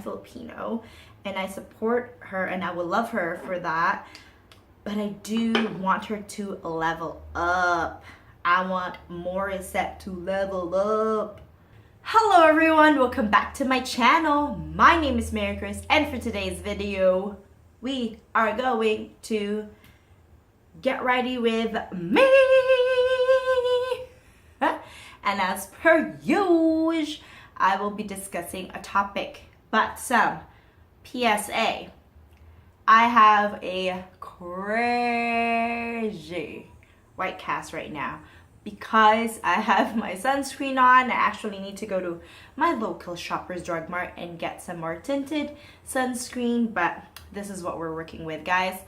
Filipino, and I support her and I will love her for that. But I do want her to level up. I want Morissette to level up. Hello everyone, welcome back to my channel. My name is Mary Chris, and for today's video, we are going to get ready with me. And as per usual, I will be discussing a topic, but some PSA. I have a crazy white cast right now because I have my sunscreen on. I actually need to go to my local Shoppers Drug Mart and get some more tinted sunscreen, but this is what we're working with, guys.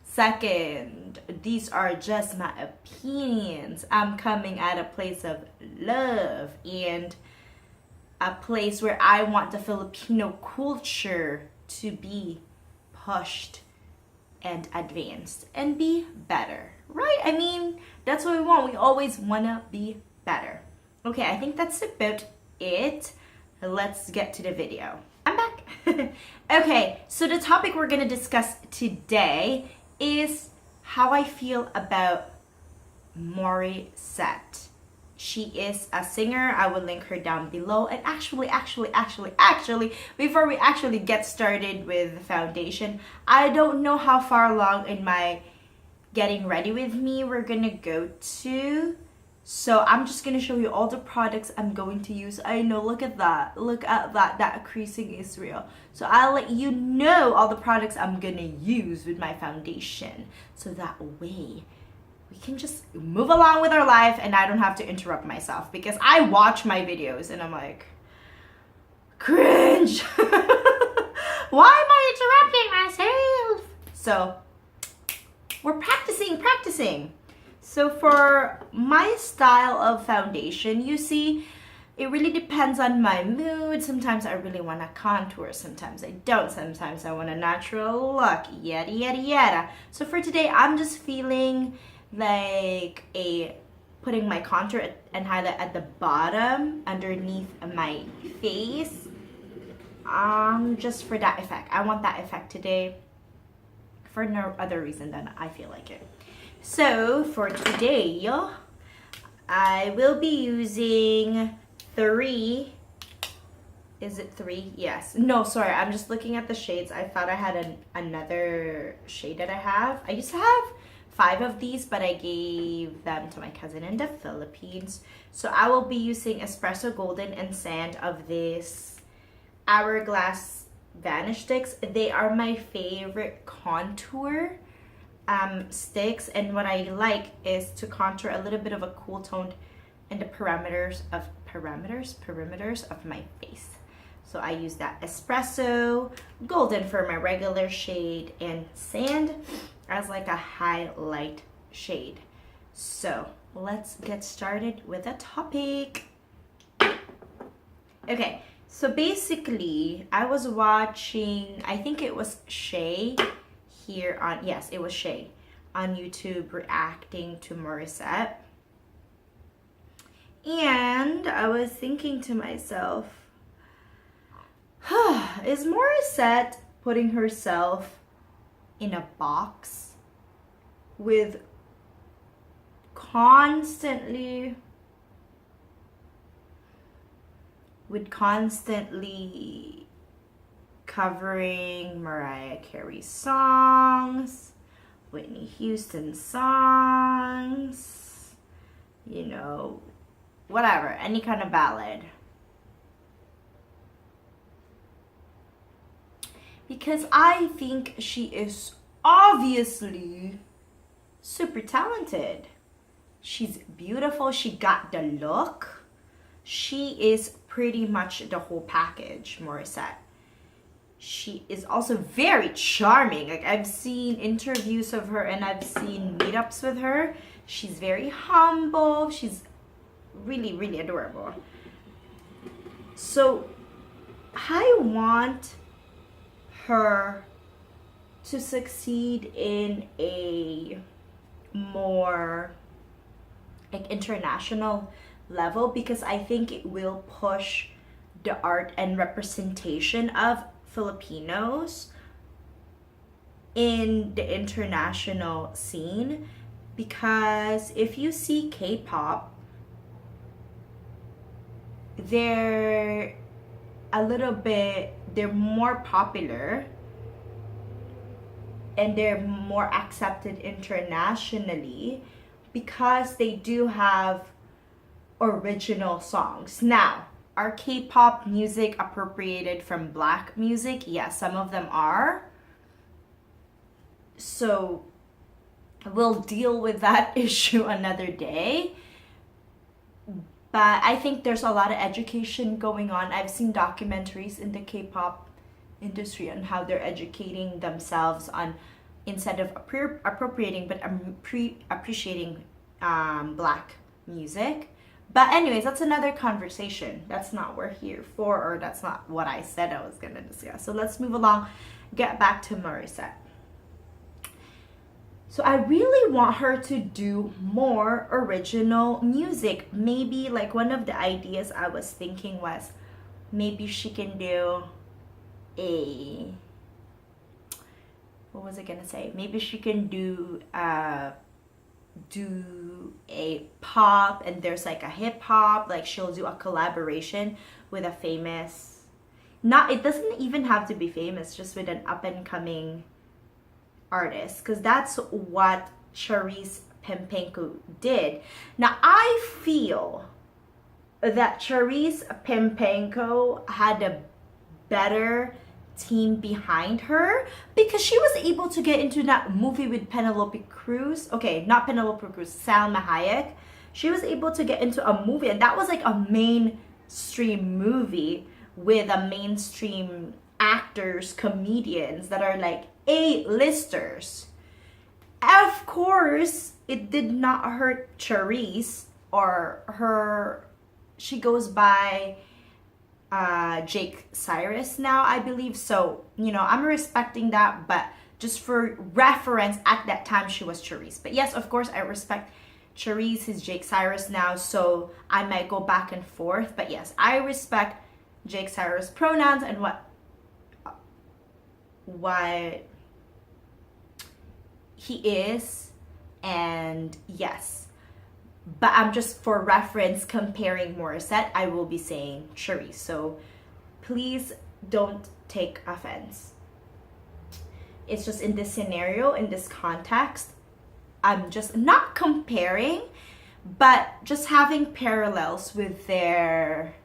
Second, these are just my opinions. I'm coming at a place of love and a place where I want the Filipino culture to be pushed and advanced and be better, right? I mean, that's what we want. We always want to be better. Okay, I think that's about it. Let's get to the video. I'm back. Okay, so the topic we're going to discuss today is how I feel about Morissette. She is a singer. I will link her down below. And actually, before we actually get started with the foundation, I don't know how far along in my getting ready with me we're gonna go to. So I'm just gonna show you all the products I'm going to use. I know, look at that. Look at that. That creasing is real. So I'll let you know all the products I'm gonna use with my foundation. So that way we can just move along with our life and I don't have to interrupt myself, because I watch my videos and I'm like, cringe. Why am I interrupting myself? So we're practicing. So for my style of foundation, you see, it really depends on my mood. Sometimes I really want to contour, sometimes I don't, sometimes I want a natural look, yada yada yada. So for today, I'm just feeling like putting my contour and highlight at the bottom underneath my face, just for that effect. I want that effect today for no other reason than I feel like it. So for today, I will be using is it three? Yes. No, sorry, I'm just looking at the shades. I thought I had another shade that I have. I used to have 5 of these, but I gave them to my cousin in the Philippines. So I will be using Espresso Golden and Sand of this Hourglass Vanish sticks. They are my favorite contour sticks, and what I like is to contour a little bit of a cool tone in the perimeters of my face. So I use that Espresso Golden for my regular shade and Sand as like a highlight shade. So let's get started with the topic. Okay, so basically I was watching, I think it was Shay here on, yes, it was Shay on YouTube reacting to Morissette. And I was thinking to myself, is Morissette putting herself in a box with constantly covering Mariah Carey songs, Whitney Houston songs, you know, whatever, any kind of ballad? Because I think she is obviously super talented. She's beautiful. She got the look. She is pretty much the whole package, Morissette. She is also very charming. Like, I've seen interviews of her and I've seen meetups with her. She's very humble. She's really, really adorable. So I want her to succeed in a more like international level, because I think it will push the art and representation of Filipinos in the international scene, because if you see K-pop, they're they're more popular and they're more accepted internationally because they do have original songs. Now, are K-pop music appropriated from black music? Yes, some of them are. So we'll deal with that issue another day. But I think there's a lot of education going on. I've seen documentaries in the K-pop industry on how they're educating themselves on, instead of appropriating, but appreciating black music. But anyways, that's another conversation. That's not what we're here for, or that's not what I said I was gonna discuss. So let's move along, get back to Morissette. So I really want her to do more original music. Maybe like one of the ideas I was thinking was maybe she can do what was I gonna say? Maybe she can do a pop, and there's like a hip hop, like she'll do a collaboration with a famous, it doesn't even have to be famous, just with an up and coming artist, because that's what Charisse Pimpenko did. Now I feel that Charisse Pimpenko had a better team behind her, because she was able to get into that movie with Penelope Cruz. Okay, not Penelope Cruz, Salma Hayek. She was able to get into a movie, and that was like a mainstream movie with a mainstream actors, comedians that are like A-listers. Of course, it did not hurt Charisse or her. She goes by Jake Cyrus now, I believe. So, I'm respecting that, but just for reference, at that time she was Charisse. But yes, of course, I respect Charisse, his Jake Cyrus now, so I might go back and forth. But yes, I respect Jake Cyrus pronouns and what he is, and yes, but I'm just for reference comparing Morissette, I will be saying Charisse, so please don't take offense. It's just in this scenario, in this context, I'm just not comparing, but just having parallels with their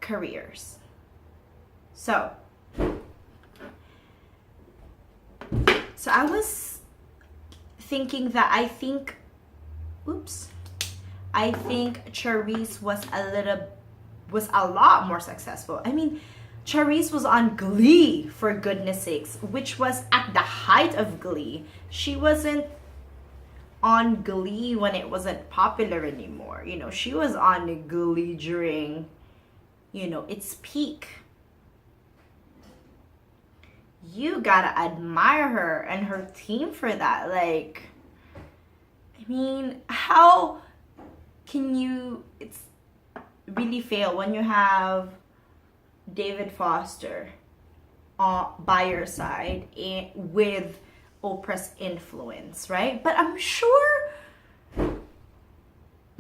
careers. So I was thinking that I think Charisse was a lot more successful. I mean, Charisse was on Glee, for goodness sakes, which was at the height of Glee. She wasn't on Glee when it wasn't popular anymore. She was on Glee during, its peak. You gotta admire her and her team for that. Like, I mean, how can you really fail when you have David Foster by your side with Oprah's influence, right? But I'm sure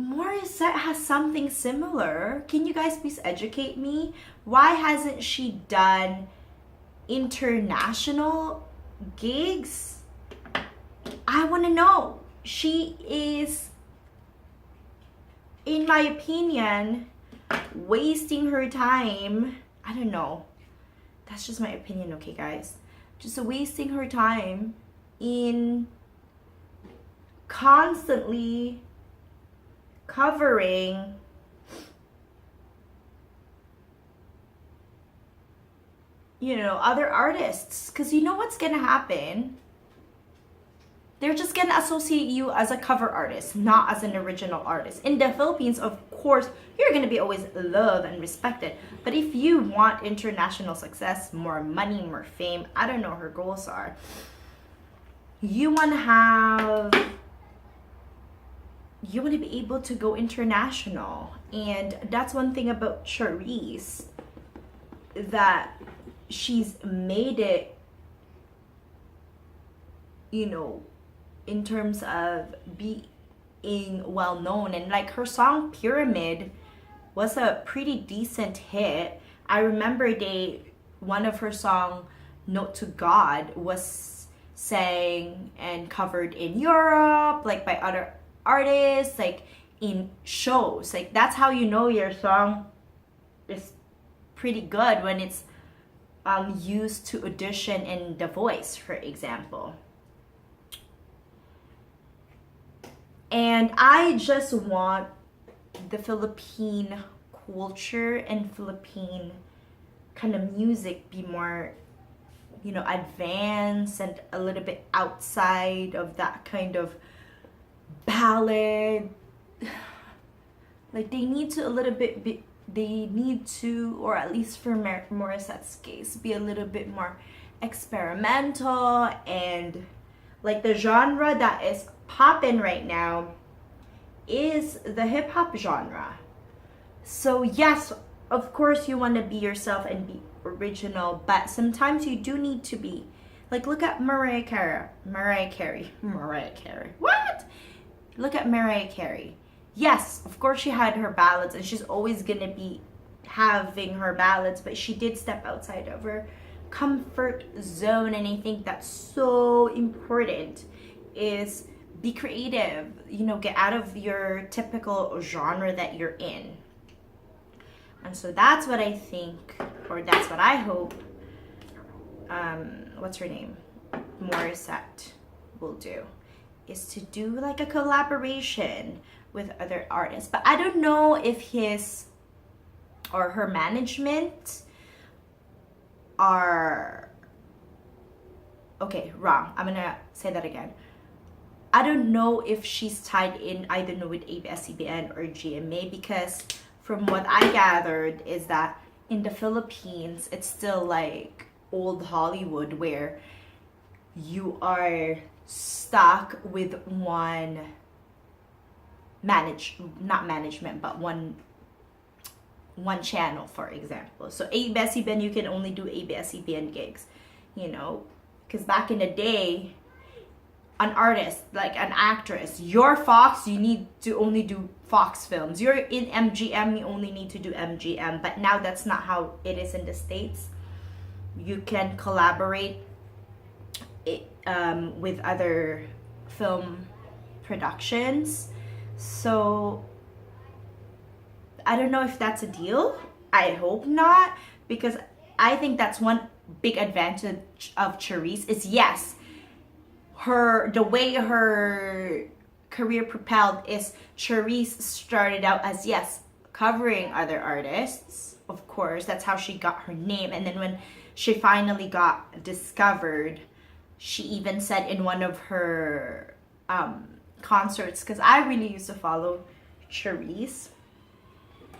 Morissette has something similar. Can you guys please educate me? Why hasn't she done international gigs? I want to know. She is, in my opinion, wasting her time. I don't know. That's just my opinion, okay, guys? Just wasting her time in constantly covering other artists. Because what's gonna happen? They're just gonna associate you as a cover artist, not as an original artist. In the Philippines, of course, you're gonna be always loved and respected. But if you want international success, more money, more fame, I don't know what her goals are. You wanna be able to go international. And that's one thing about Charisse. that she's made it, in terms of being well known. And like her song Pyramid was a pretty decent hit. I remember one of her song, Note to God, was sang and covered in Europe, like by other artists, like in shows. Like that's how you know your song is pretty good, when it's used to audition in The Voice, for example. And I just want the Philippine culture and Philippine kind of music be more, advanced and a little bit outside of that kind of ballad. Like they need to a little bit they need to, or at least for Morissette's case, be a little bit more experimental. And like the genre that is popping right now is the hip-hop genre. So yes, of course you want to be yourself and be original, but sometimes you do need to be, like, look at Mariah Carey. What? Look at Mariah Carey. Yes, of course she had her ballads, and she's always gonna be having her ballads, but she did step outside of her comfort zone. And I think that's so important, is be creative, get out of your typical genre that you're in. And so that's what I think, or that's what I hope, what's her name? Morissette will do, is to do like a collaboration with other artists. But I don't know if his or her management are, okay, wrong. I'm gonna say that again. I don't know if she's tied in, I don't know, with ABS-CBN or GMA, because from what I gathered is that in the Philippines, it's still like old Hollywood, where you are stuck with one not management, but one channel, for example. So ABS-CBN, you can only do ABS-CBN gigs, because back in the day, an artist, like an actress, you're Fox, you need to only do Fox films. You're in MGM, you only need to do MGM. But now that's not how it is in the States. You can collaborate with other film productions. So I don't know if that's a deal. I hope not, because I think that's one big advantage of Charisse is, yes, the way her career propelled is Charisse started out as, yes, covering other artists. Of course, that's how she got her name. And then when she finally got discovered, she even said in one of her concerts, because I really used to follow Charisse,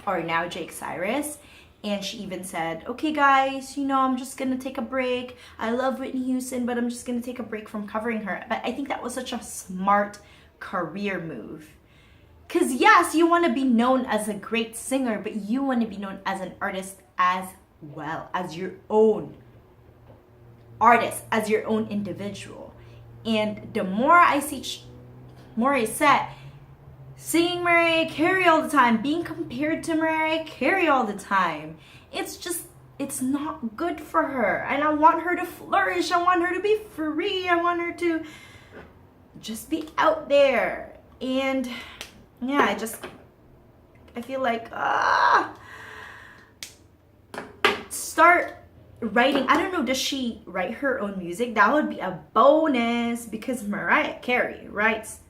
or now Jake Cyrus, and she even said, okay guys, I'm just gonna take a break. I love Whitney Houston, but I'm just gonna take a break from covering her. But I think that was such a smart career move. Because yes, you want to be known as a great singer, but you want to be known as an artist as well, as your own artist, as your own individual. And the more I see Morissette singing Mariah Carey all the time, being compared to Mariah Carey all the time, it's not good for her. And I want her to flourish. I want her to be free. I want her to just be out there. And yeah, I feel like, start writing. I don't know, does she write her own music? That would be a bonus, because Mariah Carey writes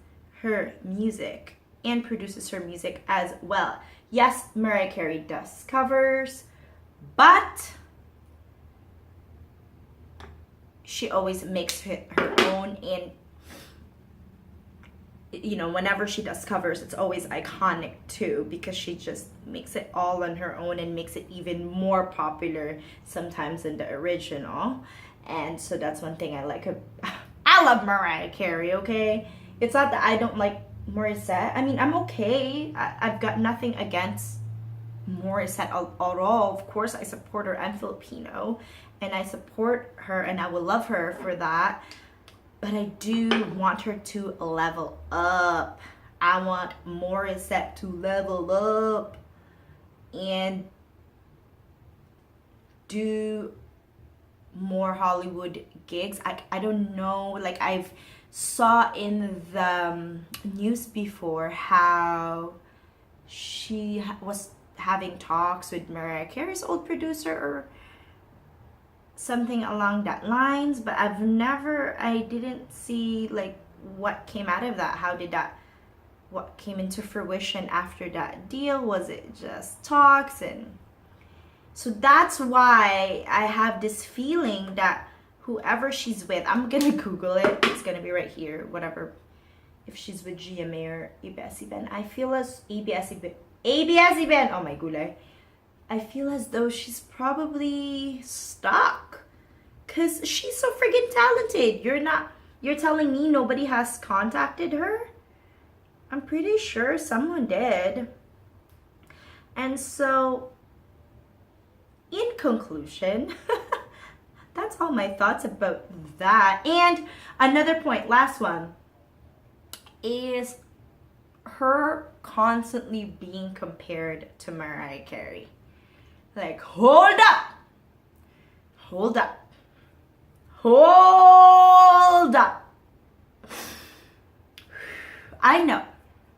her music and produces her music as well. Yes, Mariah Carey does covers, but she always makes her own. And whenever she does covers, it's always iconic too, because she just makes it all on her own and makes it even more popular sometimes than the original. And so that's one thing I like. I love Mariah Carey, okay? It's not that I don't like Morissette. I mean, I'm okay. I've got nothing against Morissette Amon. Of course, I support her. I'm Filipino, and I support her, and I will love her for that. But I do want her to level up. I want Morissette to level up and do more Hollywood gigs. I don't know, like I've saw in the news before how she was having talks with Mariah Carey's old producer or something along that lines, but I didn't see like what came out of that. What came into fruition after that deal? Was it just talks? And so that's why I have this feeling that whoever she's with, I'm gonna Google it. It's gonna be right here. Whatever, if she's with GMA or ABS-CBN, I feel as ABS-CBN. Oh my gulay. I feel as though she's probably stuck, cause she's so freaking talented. You're telling me nobody has contacted her? I'm pretty sure someone did. And so, in conclusion, that's all my thoughts about that. And another point, last one, is her constantly being compared to Mariah Carey. Like, hold up! Hold up. Hold up. I know,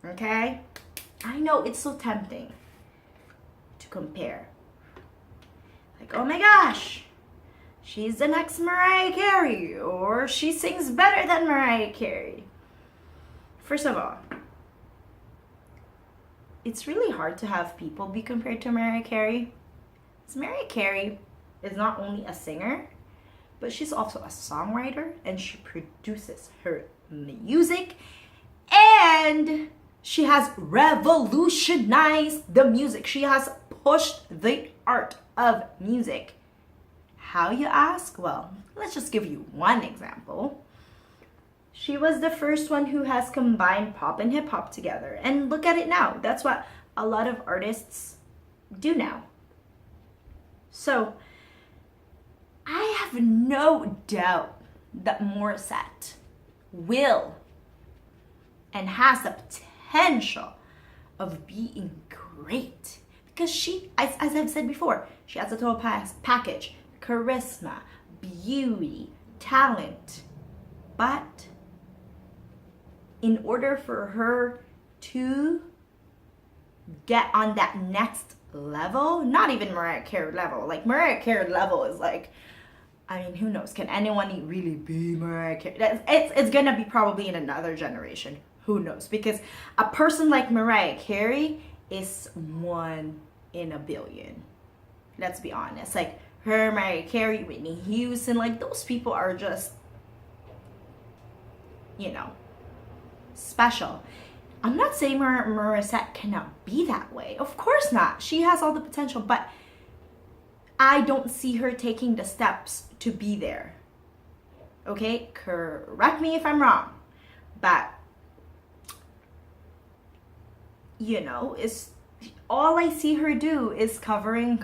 okay? I know it's so tempting to compare. Like, oh my gosh, she's the next Mariah Carey, or she sings better than Mariah Carey. First of all, it's really hard to have people be compared to Mariah Carey. Because Mariah Carey is not only a singer, but she's also a songwriter, and she produces her music, and she has revolutionized the music. She has pushed the art of music. How, you ask? Well, let's just give you one example. She was the first one who has combined pop and hip hop together. And look at it now. That's what a lot of artists do now. So, I have no doubt that Morissette will and has the potential of being great. Because she, as I've said before, she has a total package. Charisma, beauty, talent. But in order for her to get on that next level, not even Mariah Carey level. Like, Mariah Carey level is like, I mean, who knows? Can anyone really be Mariah Carey? It's gonna be probably in another generation. Who knows? Because a person like Mariah Carey is 1 in a billion. Let's be honest. Like, her, Mariah Carey, Whitney Houston, like, those people are just, you know, special. I'm not saying Morissette cannot be that way. Of course not. She has all the potential, but I don't see her taking the steps to be there. Okay? Correct me if I'm wrong. But, you know, it's all I see her do is covering.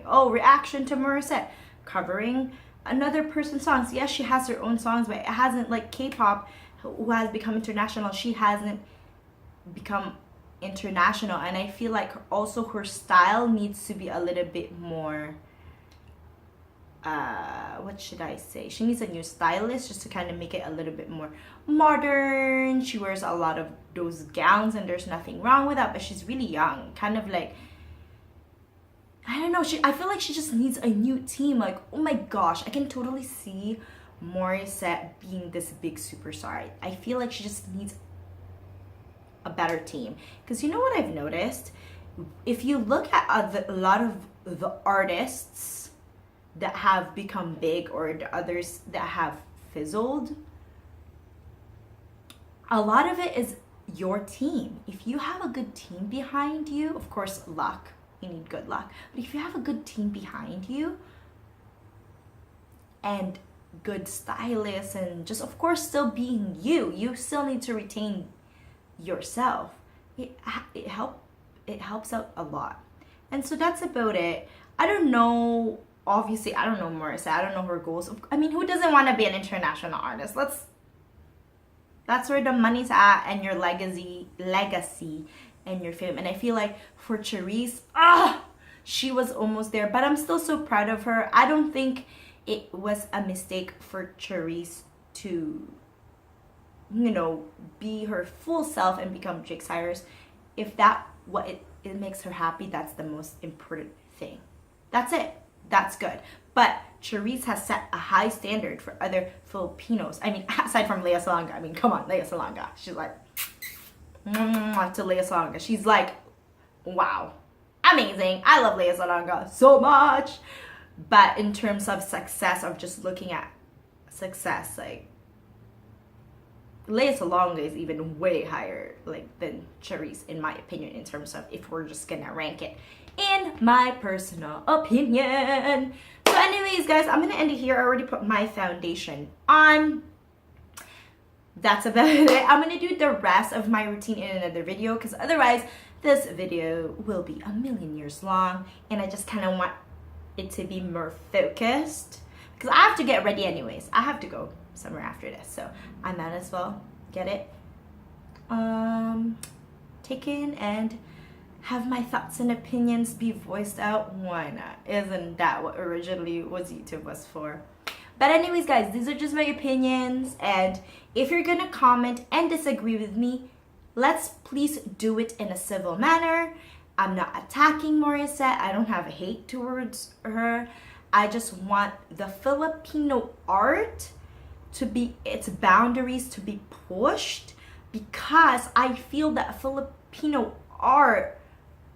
Oh, reaction to Morissette. Covering another person's songs. Yes, she has her own songs, but it hasn't, like K-pop, who has become international, she hasn't become international. And I feel like also her style needs to be a little bit more, what should I say? She needs a new stylist just to kind of make it a little bit more modern. She wears a lot of those gowns, and there's nothing wrong with that, but she's really young. Kind of like, I don't know, I feel like she just needs a new team. Like, oh my gosh, I can totally see Morissette being this big superstar. I feel like she just needs a better team. Because you know what I've noticed? If you look at a lot of the artists that have become big, or the others that have fizzled, a lot of it is your team. If you have a good team behind you, of course, luck, you need good luck, but if you have a good team behind you and good stylists, and just, of course, still being you still need to retain yourself. It helps out a lot. And so that's about it. I don't know, obviously, I don't know Morissette. I don't know her goals. I mean, who doesn't want to be an international artist? That's where the money's at, and your legacy and your fame. And I feel like for Charisse, she was almost there, but I'm still so proud of her. I don't think it was a mistake for Charisse to, you know, be her full self and become Jake Cyrus. If that what it makes her happy, that's the most important thing. That's it. That's good. But Charisse has set a high standard for other Filipinos. I mean, aside from Lea Salonga. I mean, come on, Lea Salonga. She's like, to Lea Salonga. She's like, wow, amazing. I love Lea Salonga so much. But in terms of success, of just looking at success, like, Lea Salonga is even way higher, like, than Charisse, in my opinion, in terms of if we're just gonna rank it in my personal opinion. So anyways, guys, I'm gonna end it here. I already put my foundation on. That's about it. I'm gonna do the rest of my routine in another video, because otherwise this video will be a million years long, and I just kind of want it to be more focused, because I have to get ready anyways. I have to go somewhere after this, so I might as well get it taken and have my thoughts and opinions be voiced out. Why not? Isn't that what originally was YouTube was for? But anyways, guys, these are just my opinions, and if you're gonna comment and disagree with me, let's please do it in a civil manner. I'm not attacking Morissette. I don't have hate towards her. I just want the Filipino art to be, its boundaries to be pushed, because I feel that Filipino art,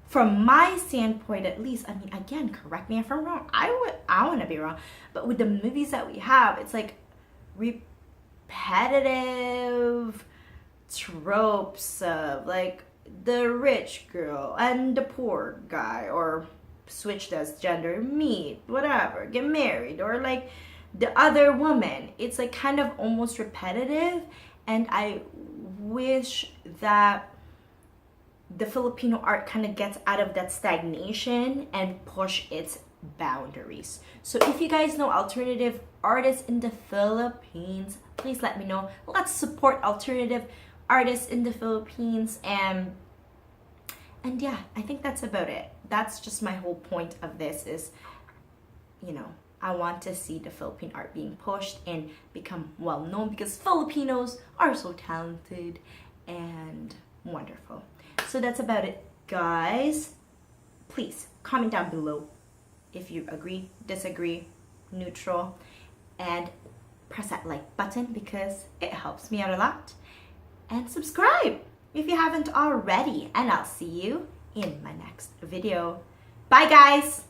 from my standpoint at least, I mean, again, correct me if I'm wrong, I want to be wrong, but with the movies that we have, it's like repetitive tropes of like the rich girl and the poor guy, or switch this gender, meet, whatever, get married, or like the other woman. It's like kind of almost repetitive, and I wish that the Filipino art kind of gets out of that stagnation and push its boundaries. So if you guys know alternative artists in the Philippines, please let me know. Let's support alternative artists in the Philippines. And yeah, I think that's about it. That's just my whole point of this is, you know, I want to see the Philippine art being pushed and become well known, because Filipinos are so talented and wonderful. So that's about it, guys. Please comment down below if you agree, disagree, neutral, and press that like button because it helps me out a lot. And subscribe if you haven't already, and I'll see you in my next video. Bye, guys.